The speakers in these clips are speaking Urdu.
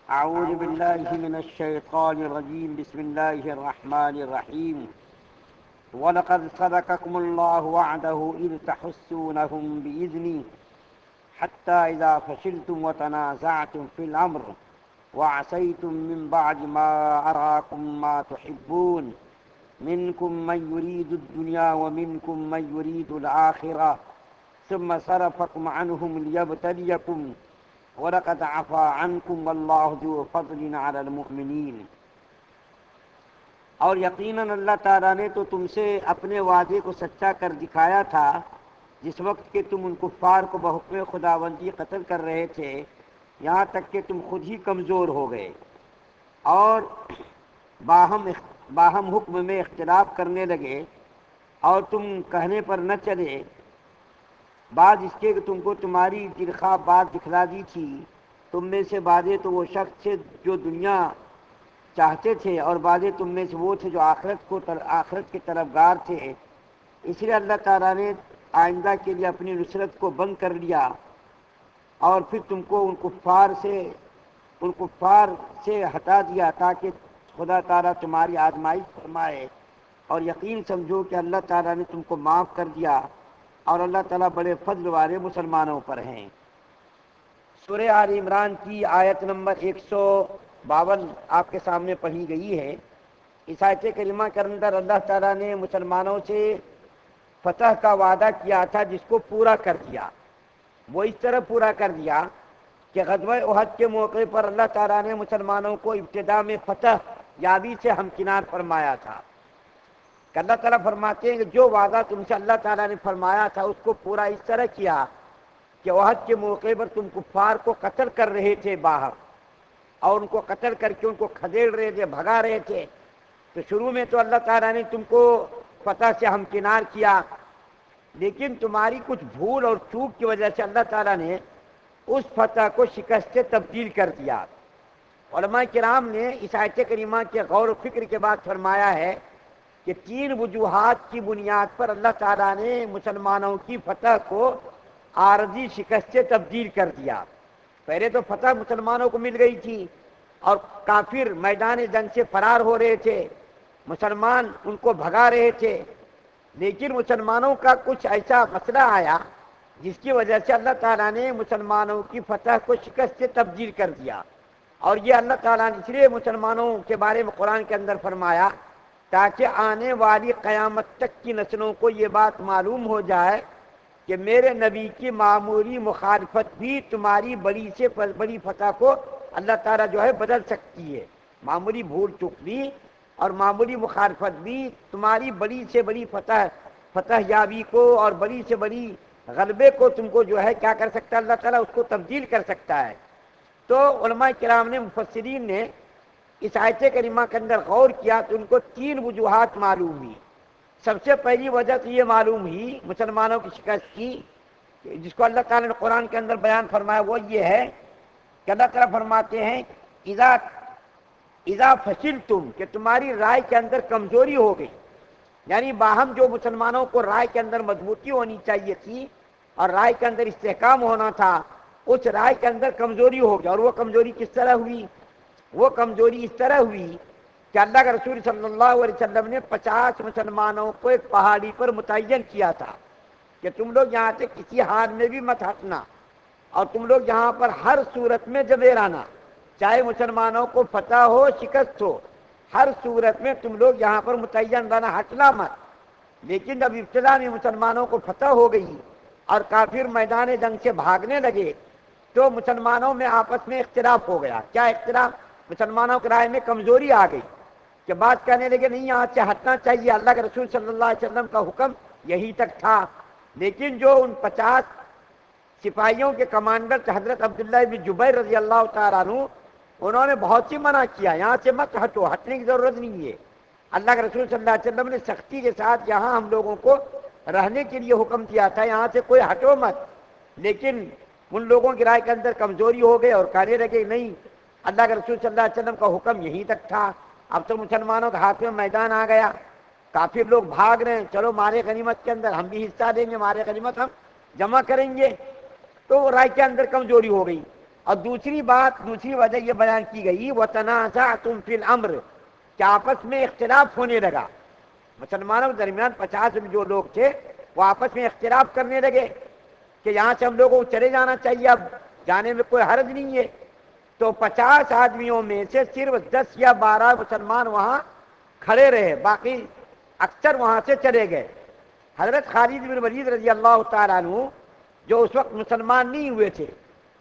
أعوذ بالله من الشيطان الرجيم. بسم الله الرحمن الرحيم. ولقد صدقكم الله وعده إذ تحسونهم بإذني حتى إذا فشلتم وتنازعتم في الأمر وعصيتم من بعد ما أراكم ما تحبون منكم من يريد الدنيا ومنكم من يريد الآخرة ثم صرفكم عنهم ليبتليكم وَلَقَدْ عَفَا عَنْكُمْ وَاللَّهُ ذُو فَضْلٍ عَلَى الْمُؤْمِنِينَ. اور یقیناً اللہ تعالیٰ نے تو تم سے اپنے وعدے کو سچا کر دکھایا تھا جس وقت کہ تم ان کفار کو بحکم خداوندی قتل کر رہے تھے، یہاں تک کہ تم خود ہی کمزور ہو گئے اور باہم حکم میں اختلاف کرنے لگے، اور تم کہنے پر نہ چلے بعد اس کے کہ تم کو تمہاری دلخواہ بات دکھلا دی تھی۔ تم میں سے بعضے تو وہ شخص تھے جو دنیا چاہتے تھے، اور بعضے تم میں سے وہ تھے جو آخرت کے طلبگار تھے۔ اس لیے اللہ تعالیٰ نے آئندہ کے لیے اپنی نصرت کو بند کر لیا اور پھر تم کو ان کفار سے ہٹا دیا تاکہ خدا تعالیٰ تمہاری آزمائش فرمائے، اور یقین سمجھو کہ اللہ تعالیٰ نے تم کو معاف کر دیا اور اللہ تعالیٰ بڑے فضل والے مسلمانوں پر ہیں۔ سورہ آل عمران کی آیت نمبر 152 آپ کے سامنے پڑھی گئی ہے۔ اس آیت کریمہ کے اندر اللہ تعالیٰ نے مسلمانوں سے فتح کا وعدہ کیا تھا جس کو پورا کر دیا۔ وہ اس طرح پورا کر دیا کہ غزوہ احد کے موقع پر اللہ تعالیٰ نے مسلمانوں کو ابتدا میں فتح یابی سے ہمکنار فرمایا تھا کہ اللہ تعالیٰ فرماتے ہیں کہ جو وعدہ تم سے اللہ تعالیٰ نے فرمایا تھا اس کو پورا اس طرح کیا کہ احد کے موقع پر تم کفار کو قتل کر رہے تھے باہر، اور ان کو قتل کر کے ان کو کھدیڑ رہے تھے، بھگا رہے تھے، تو شروع میں تو اللہ تعالیٰ نے تم کو فتح سے ہمکنار کیا، لیکن تمہاری کچھ بھول اور چوک کی وجہ سے اللہ تعالیٰ نے اس فتح کو شکست سے تبدیل کر دیا۔ علماء کرام نے اس آیت کریمہ کے غور و فکر کے بعد فرمایا ہے کہ 3 وجوہات کی بنیاد پر اللہ تعالیٰ نے مسلمانوں کی فتح کو عارضی شکست سے تبدیل کر دیا۔ پہلے تو فتح مسلمانوں کو مل گئی تھی اور کافر میدان جنگ سے فرار ہو رہے تھے، مسلمان ان کو بھگا رہے تھے، لیکن مسلمانوں کا کچھ ایسا مسئلہ آیا جس کی وجہ سے اللہ تعالیٰ نے مسلمانوں کی فتح کو شکست سے تبدیل کر دیا۔ اور یہ اللہ تعالیٰ نے اس لیے مسلمانوں کے بارے میں قرآن کے اندر فرمایا تاکہ آنے والی قیامت تک کی نسلوں کو یہ بات معلوم ہو جائے کہ میرے نبی کی معمولی مخالفت بھی تمہاری بڑی سے بڑی فتح کو اللہ تعالیٰ جو ہے بدل سکتی ہے۔ معمولی بھول چک بھی اور معمولی مخالفت بھی تمہاری بڑی سے بڑی فتح یابی کو اور بڑی سے بڑی غلبے کو تم کو جو ہے کیا کر سکتا ہے، اللہ تعالیٰ اس کو تبدیل کر سکتا ہے۔ تو علماء کرام نے، مفسرین نے اس آیت کریمہ کے اندر غور کیا تو ان کو 3 وجوہات معلوم ہوئی۔ سب سے پہلی وجہ تو یہ معلوم ہوئی مسلمانوں کی شکست کی، جس کو اللہ تعالیٰ نے قرآن کے اندر بیان فرمایا، وہ یہ ہے کہ اللہ تعالیٰ فرماتے ہیں اذا فشلتم، کہ تمہاری رائے کے اندر کمزوری ہو گئی، یعنی باہم جو مسلمانوں کو رائے کے اندر مضبوطی ہونی چاہیے تھی اور رائے کے اندر استحکام ہونا تھا، اس رائے کے اندر کمزوری ہو گئی۔ اور وہ کمزوری کس طرح ہوئی؟ وہ کمزوری اس طرح ہوئی کہ اللہ کے رسول صلی اللہ علیہ وسلم نے 50 مسلمانوں کو ایک پہاڑی پر متعین کیا تھا کہ تم لوگ یہاں سے کسی حال میں بھی مت ہٹنا، اور تم لوگ یہاں پر ہر صورت میں جبے رہنا، چاہے مسلمانوں کو فتح ہو شکست ہو، ہر صورت میں تم لوگ یہاں پر متعین رہنا، ہٹنا مت۔ لیکن جب ابتدا میں مسلمانوں کو فتح ہو گئی اور کافر میدان جنگ سے بھاگنے لگے تو مسلمانوں میں آپس میں اختلاف ہو گیا۔ کیا اختلاف؟ مسلمانوں کی رائے میں کمزوری آ گئی کہ بات کہنے لگے نہیں یہاں سے ہٹنا چاہیے، اللہ کے رسول صلی اللہ علیہ وسلم کا حکم یہی تک تھا۔ لیکن جو ان 50 سپاہیوں کے کمانڈر حضرت عبداللہ بن جبیر رضی اللہ تعالیٰ عنہ، انہوں نے بہت سی منع کیا، یہاں سے مت ہٹو، ہٹنے کی ضرورت نہیں ہے۔ اللہ کے رسول صلی اللہ علیہ وسلم نے سختی کے ساتھ یہاں ہم لوگوں کو رہنے کے لیے حکم دیا تھا، یہاں سے کوئی ہٹو مت، لیکن ان لوگوں کی رائے کے اندر کمزوری ہو گئی اور کہنے لگے نہیں، اللہ کے رسول صلی اللہ علیہ وسلم کا حکم یہیں تک تھا۔ اب تو مسلمانوں کے ہاتھ میں میدان آ گیا، کافر لوگ بھاگ رہے ہیں، چلو مارے غنیمت کے اندر ہم بھی حصہ دیں گے، مارے غنیمت ہم جمع کریں گے۔ تو رائے کے اندر کمزوری ہو گئی۔ اور دوسری وجہ یہ بیان کی گئی وَتَنَازَعْتُمْ فِي الْأَمْرِ کہ آپس میں اختلاف ہونے لگا. مسلمانوں کے درمیان 50 جو لوگ تھے وہ آپس میں اختلاف کرنے لگے کہ یہاں سے ہم لوگوں کو چلے جانا چاہیے، اب جانے میں کوئی حرج نہیں ہے. تو 50 آدمیوں میں سے صرف 10 یا 12 مسلمان وہاں کھڑے رہے، باقی اکثر وہاں سے چلے گئے. حضرت خالد بن ولید رضی اللہ تعالیٰ عنہ جو اس وقت مسلمان نہیں ہوئے تھے،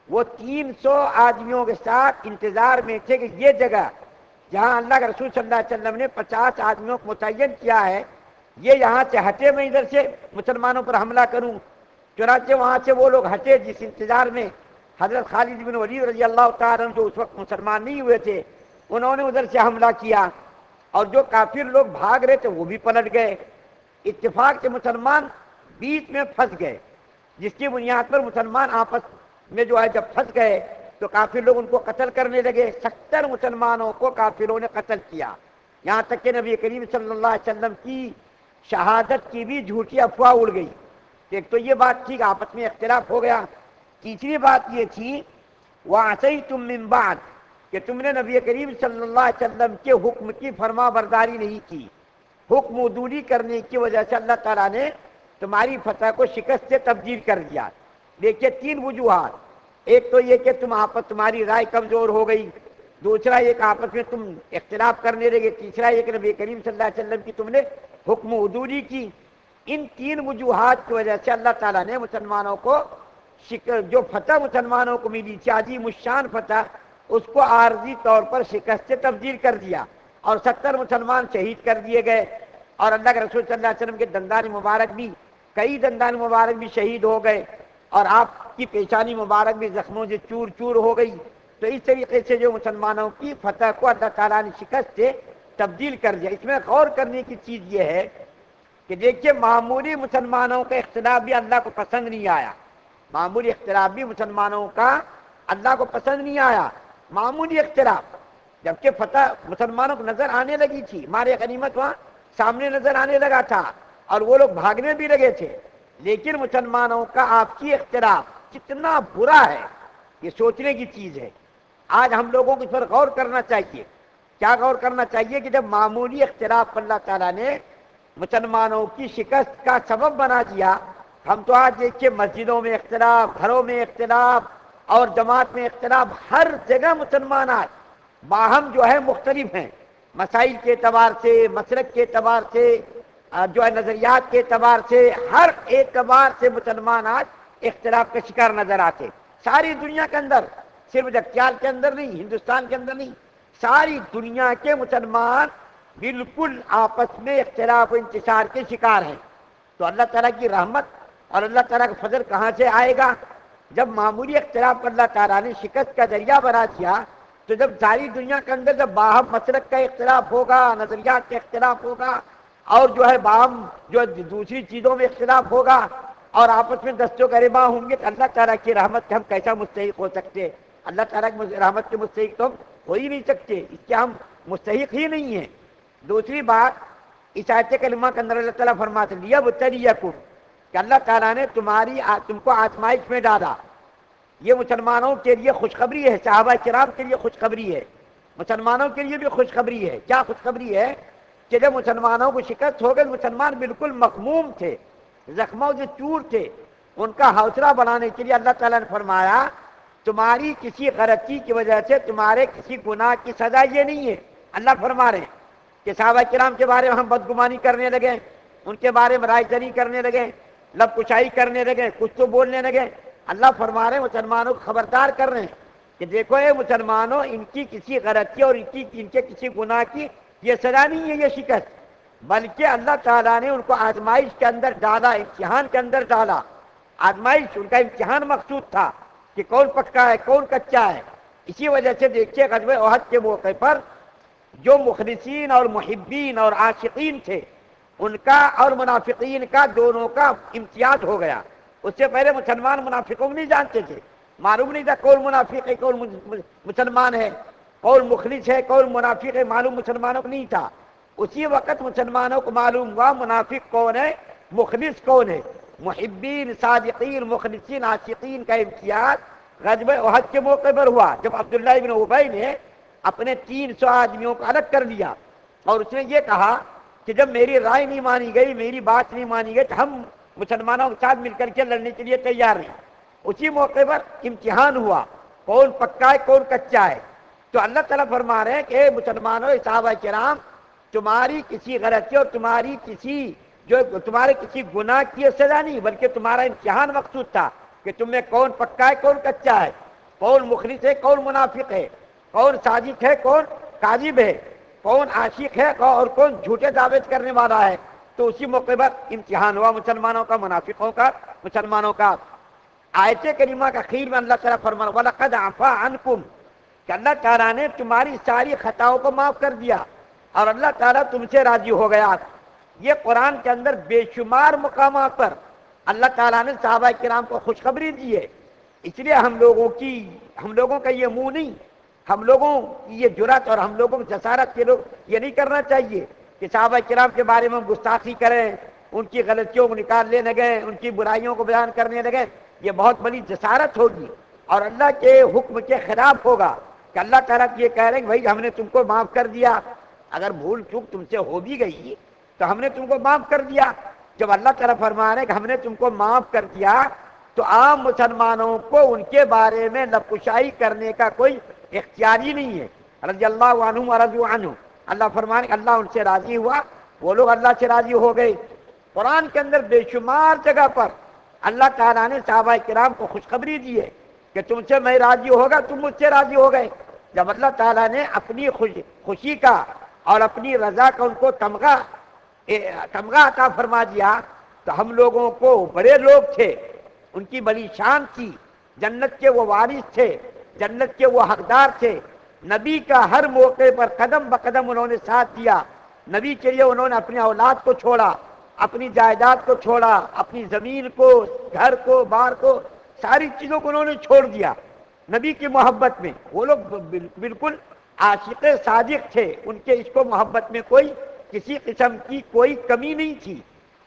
وہ 300 آدمیوں کے ساتھ انتظار میں تھے کہ یہ جگہ جہاں اللہ کے رسول صلی اللہ علیہ وسلم نے 50 آدمیوں کو متعین کیا ہے، یہ یہاں سے ہٹے، میں ادھر سے مسلمانوں پر حملہ کروں. چنانچہ وہاں سے وہ لوگ ہٹے جس انتظار میں حضرت خالد بن ولید رضی اللہ تعالیٰ عنہ جو اس وقت مسلمان نہیں ہوئے تھے، انہوں نے ادھر سے حملہ کیا اور جو کافر لوگ بھاگ رہے تھے وہ بھی پلٹ گئے. اتفاق سے مسلمان بیچ میں پھنس گئے، جس کی بنیاد پر مسلمان آپس میں جو ہے جب پھنس گئے تو کافر لوگ ان کو قتل کرنے لگے. 70 مسلمانوں کو کافروں نے قتل کیا، یہاں تک کہ نبی کریم صلی اللہ علیہ وسلم کی شہادت کی بھی جھوٹی افواہ اڑ گئی. ایک تو یہ بات تھی کہ آپس میں اختلاف ہو گیا. تیسری بات یہ تھی وَعَصَيْتُم مِّن بَعْدِ کہ تم نے نبی کریم صلی اللہ علیہ وسلم کے حکم کی فرما برداری نہیں کی. حکم عدولی کرنے کی وجہ سے اللہ تعالیٰ نے تمہاری فتح کو شکست سے تبدیل کر دیا. دیکھیے 3 وجوہات. ایک تو یہ کہ تمہاری رائے کمزور ہو گئی، دوسرا یہ کہ آپس میں تم اختلاف کرنے لگے، تیسرا یہ کہ نبی کریم صلی اللہ علیہ وسلم کی تم نے حکم عدولی کی. ان 3 وجوہات کی وجہ سے اللہ تعالیٰ نے مسلمانوں کو جو فتح مسلمانوں کو ملی تھی، عظیم الشان فتح، اس کو عارضی طور پر شکست سے تبدیل کر دیا اور 70 مسلمان شہید کر دیے گئے. اور اللہ کے رسول صلی اللہ علیہ وسلم کے دندان مبارک بھی، کئی دندان مبارک بھی شہید ہو گئے اور آپ کی پیشانی مبارک بھی زخموں سے چور چور ہو گئی. تو اس طریقے سے جو مسلمانوں کی فتح کو اللہ تعالیٰ نے شکست سے تبدیل کر دیا. اس میں غور کرنے کی چیز یہ ہے کہ دیکھیے معمولی مسلمانوں کا اختلاف بھی اللہ کو پسند نہیں آیا. معمولی اختلاف بھی مسلمانوں کا اللہ کو پسند نہیں آیا. معمولی اختلاف، جبکہ فتح مسلمانوں کو نظر آنے لگی تھی، ہمارے غنیمت وہاں سامنے نظر آنے لگا تھا اور وہ لوگ بھاگنے بھی لگے تھے، لیکن مسلمانوں کا آپسی اختلاف کتنا برا ہے یہ سوچنے کی چیز ہے. آج ہم لوگوں کو اس پر غور کرنا چاہیے. کیا غور کرنا چاہیے کہ جب معمولی اختلاف اللہ تعالیٰ نے مسلمانوں کی شکست کا سبب بنا دیا، ہم تو آج دیکھیے مسجدوں میں اختلاف، گھروں میں اختلاف اور جماعت میں اختلاف، ہر جگہ مسلمان آج باہم جو ہے مختلف ہیں، مسائل کے اعتبار سے، مسلک کے اعتبار سے، جو ہے نظریات کے اعتبار سے، ہر اعتبار سے مسلمان آج اختلاف کا شکار نظر آتے. ساری دنیا کے اندر، صرف جگتیال کے اندر نہیں، ہندوستان کے اندر نہیں، ساری دنیا کے مسلمان بالکل آپس میں اختلاف و انتشار کے شکار ہیں. تو اللہ تعالیٰ کی رحمت اور اللہ تعالیٰ کا فضل کہاں سے آئے گا؟ جب معمولی اختلاف پر اللہ تعالیٰ نے شکست کا ذریعہ بنا دیا، تو جب ساری دنیا کے اندر جب باہم مسلک کا اختلاف ہوگا، نظریات کا اختلاف ہوگا اور جو ہے باہم جو دوسری چیزوں میں اختلاف ہوگا اور آپس میں دست و گریباں ہوں گے، تو اللہ تعالیٰ کی رحمت کے ہم کیسا مستحق ہو سکتے؟ اللہ تعالیٰ کی رحمت کے مستحق تو ہم ہو ہی نہیں سکتے، اس کے ہم مستحق ہی نہیں ہیں. دوسری بات، اس آیت کلمہ کے اندر اللہ تعالیٰ فرماتے ہیں لیبتلیکم کہ اللہ تعالیٰ نے تم کو آزمائش میں ڈالا. یہ مسلمانوں کے لیے خوشخبری ہے، صحابہ کرام کے لیے خوشخبری ہے، مسلمانوں کے لیے بھی خوشخبری ہے. کیا خوشخبری ہے؟ کہ جب مسلمانوں کو شکست ہو گئی، مسلمان بالکل مخموم تھے، زخموں سے چور تھے. ان کا حوصلہ بڑھانے کے لیے اللہ تعالیٰ نے فرمایا تمہاری کسی غلطی کی وجہ سے تمہارے کسی گناہ کی سزا یہ نہیں ہے. اللہ فرما رہے ہیں کہ صحابہ کرام کے بارے میں ہم بدگمانی کرنے لگے، ان کے بارے میں رائے جری کرنے لگے، لب کشائی کرنے لگے، کچھ تو بولنے لگے. اللہ فرما رہے ہیں مسلمانوں کو خبردار کر رہے ہیں کہ دیکھو اے مسلمانوں، ان کی کسی غلطی اور ان کے کسی گناہ کی یہ سزا نہیں ہے، یہ شکست، بلکہ اللہ تعالیٰ نے ان کو آزمائش کے اندر ڈالا، امتحان کے اندر ڈالا. آزمائش، ان کا امتحان مقصود تھا کہ کون پکا ہے کون کچا ہے. اسی وجہ سے دیکھیے غزوہ احد کے موقع پر جو مخلصین اور محبین اور عاشقین تھے، ان کا اور منافقین کا دونوں کا امتیاز ہو گیا. اس سے پہلے مسلمان منافقوں کو نہیں جانتے تھے، معلوم نہیں تھا کون منافق ہے کون مسلمان ہے، کون مخلص ہے کون منافق ہے، معلوم مسلمانوں کو نہیں تھا. اسی وقت مسلمانوں کو معلوم ہوا منافق کون ہے، مخلص کون ہے. محبین، صادقین، مخلصین، عاشقین کا امتیاز غزوہ احد کے موقع پر ہوا، جب عبداللہ ابن ابی نے اپنے 300 آدمیوں کو الگ کر لیا اور اس نے یہ کہا کہ جب میری رائے نہیں مانی گئی، میری بات نہیں مانی گئی، تو ہم مسلمانوں کے ساتھ مل کر کے لڑنے کے لیے تیار نہیں۔ اسی موقع پر امتحان ہوا، کون پکا ہے کون کچا ہے۔ تو اللہ تعالیٰ فرما رہے ہیں کہ اے مسلمانوں، صحابہ کرام، تمہاری کسی غلطی اور تمہاری کسی گناہ کی سزا نہیں، بلکہ تمہارا امتحان مقصود تھا کہ تم میں کون پکا ہے کون کچا ہے، کون مخلص ہے کون منافق ہے، کون صادق ہے کون کاذب ہے، کون عاشق ہے اور کون جھوٹے دعوے کرنے والا ہے۔ تو اسی موقع پر امتحان ہوا مسلمانوں کا، منافقوں کا، مسلمانوں کا۔ آیت کریمہ کا اخیر میں اللہ تعالیٰ فرمایا وَلَقَدْ عَفَا عَنْكُمْ، کہ اللہ تعالیٰ نے تمہاری ساری خطاؤں کو معاف کر دیا اور اللہ تعالیٰ تم سے راضی ہو گیا۔ یہ قرآن کے اندر بے شمار مقامات پر اللہ تعالیٰ نے صحابہ کرام کو خوشخبری دی ہے۔ اس لیے ہم لوگوں کا یہ منہ نہیں، ہم لوگوں کی یہ جرات اور ہم لوگوں کی جسارت کے لوگ یہ نہیں کرنا چاہیے کہ صحابہ کرام کے بارے میں ہم گستاخی کریں، ان کی غلطیوں کو نکالنے لگیں، ان کی برائیوں کو بیان کرنے لگیں۔ یہ بہت بڑی جسارت ہوگی اور اللہ کے حکم کے خلاف ہوگا کہ اللہ تعالیٰ یہ کہہ رہے ہیں کہ بھائی ہم نے تم کو معاف کر دیا، اگر بھول چوک تم سے ہو بھی گئی تو ہم نے تم کو معاف کر دیا۔ جب اللہ تعالیٰ فرما رہے ہیں کہ ہم نے تم کو معاف کر دیا تو عام مسلمانوں کو ان کے بارے میں لفظائی کرنے کا کوئی اختیار ہی نہیں ہے۔ رضی اللہ عنہم ورضوا عنہ، اللہ فرمانے کہ اللہ ان سے راضی ہوا، وہ لوگ اللہ سے راضی ہو گئے۔ قرآن کے اندر بے شمار جگہ پر اللہ تعالیٰ نے صحابہ کرام کو خوشخبری دی ہے کہ تم سے میں راضی ہوگا، تم مجھ سے راضی ہو گئے۔ جب اللہ تعالیٰ نے اپنی خوشی کا اور اپنی رضا کا ان کو تمغہ عطا فرما دیا تو ہم لوگوں کو بڑے لوگ تھے، ان کی بڑی شان تھی، جنت کے وہ وارث تھے، جنت کے وہ حقدار تھے، نبی کا ہر موقع پر قدم بقدم انہوں نے ساتھ دیا، نبی کے لیے انہوں نے اپنی اولاد کو چھوڑا، اپنی جائیداد کو چھوڑا، اپنی زمین کو، گھر کو، بار کو، ساری چیزوں کو انہوں نے چھوڑ دیا نبی کی محبت میں۔ وہ لوگ بالکل عاشق صادق تھے، ان کے عشق و محبت میں کسی قسم کی کوئی کمی نہیں تھی،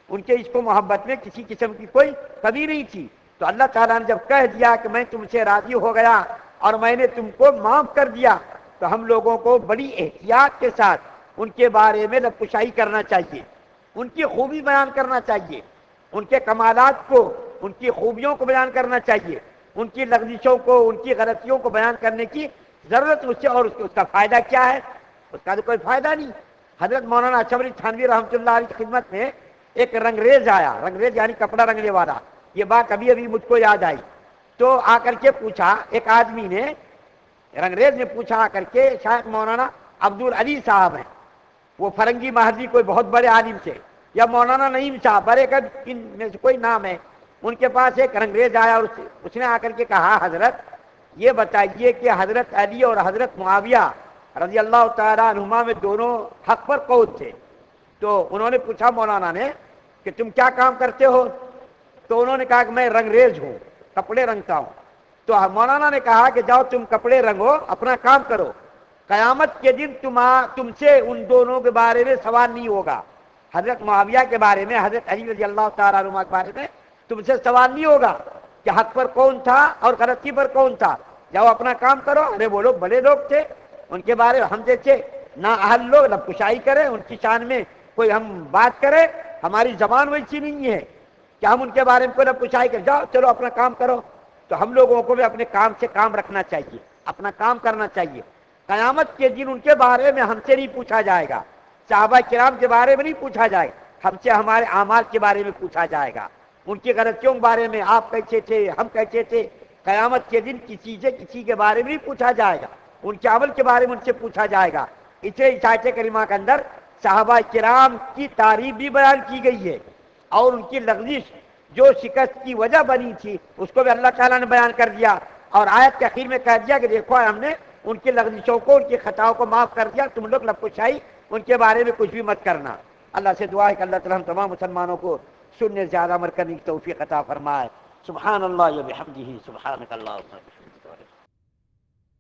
ان کے عشق و محبت میں کسی قسم کی کوئی کمی نہیں تھی۔ تو اللہ تعالیٰ نے جب کہہ دیا کہ میں تم سے راضی ہو گیا اور میں نے تم کو معاف کر دیا تو ہم لوگوں کو بڑی احتیاط کے ساتھ ان کے بارے میں لفظائی کرنا چاہیے، ان کی خوبی بیان کرنا چاہیے، ان کے کمالات کو، ان کی خوبیوں کو بیان کرنا چاہیے، ان کی لغزشوں کو، ان کی غلطیوں کو بیان کرنے کی ضرورت مجھ سے۔ اور اس کا فائدہ کیا ہے؟ اس کا تو کوئی فائدہ نہیں۔ حضرت مولانا اشرف علی تھانوی رحمۃ اللہ علیہ کی خدمت میں ایک رنگریز آیا، رنگریز یعنی کپڑا رنگنے والا، یہ بات ابھی مجھ کو یاد آئی۔ تو آ کر کے پوچھا، ایک آدمی نے، رنگریز نے پوچھا آ کر کے، شاید مولانا عبدالعلی صاحب ہیں، وہ فرنگی مہدی کوئی بہت بڑے عالم تھے، یا مولانا نعیم صاحب، برے کا ان میں سے کوئی نام ہے۔ ان کے پاس ایک رنگریز آیا اور اس نے آ کر کے کہا حضرت یہ بتائیے کہ حضرت علی اور حضرت معاویہ رضی اللہ تعالیٰ عنہما میں دونوں حق پر کون تھے؟ تو انہوں نے پوچھا مولانا نے کہ تم کیا کام کرتے ہو؟ تو انہوں نے کہا کہ میں رنگریز ہوں، کپڑے رنگتا ہوں۔ تو مولانا نے کہا کہ جاؤ تم کپڑے رنگو، اپنا کام کرو، قیامت کے دن تم سے ان دونوں کے بارے میں سوال نہیں ہوگا، حضرت معاویہ کے بارے میں، حضرت علی رضی اللہ تعالیٰ عنہ کے بارے میں تم سے سوال نہیں ہوگا کہ حق پر کون تھا اور غلطی پر کون تھا، جاؤ اپنا کام کرو۔ ارے وہ لوگ بڑے لوگ تھے، ان کے بارے میں ہم جیسے نااہل لوگ لفظائی کریں، ان کی شان میں کوئی ہم بات کریں، ہماری زبان ویسی نہیں ہے کہ ہم ان کے بارے میں کوئی لفظائی کریں۔ جاؤ چلو اپنا کام کرو۔ تو ہم لوگوں کو بھی اپنے کام سے کام رکھنا چاہیے، اپنا کام کرنا چاہیے۔ قیامت کے دن ان کے بارے میں ہم سے نہیں پوچھا جائے گا، صحابہ کرام کے بارے میں نہیں پوچھا جائے گا، ہم سے ہمارے اعمال کے بارے میں پوچھا جائے گا، ان کی غلطیوں کے بارے میں، آپ کیسے تھے، ہم کیسے تھے۔ قیامت کے دن کسی کے بارے میں نہیں پوچھا جائے گا، ان کے عمل کے بارے میں ان سے پوچھا جائے گا۔ اس لیے اس آیت کریمہ کے اندر صحابہ کرام کی تعریف بھی بیان کی گئی ہے اور ان کی لغزش جو شکست کی وجہ بنی تھی اس کو بھی اللہ تعالیٰ نے بیان کر دیا، اور آیت کے اخیر میں کہہ دیا کہ دیکھو ہم نے ان کی لغزشوں کو، ان کی خطاؤں کو معاف کر دیا، تم لوگ لفظائی ان کے بارے میں کچھ بھی مت کرنا۔ اللہ سے دعا ہے کہ اللہ تعالیٰ ہم تمام مسلمانوں کو سننے سے زیادہ عمل کرنے کی توفیق عطا فرمائے۔ سبحان اللہ و بحمدہ، سبحانک اللہم۔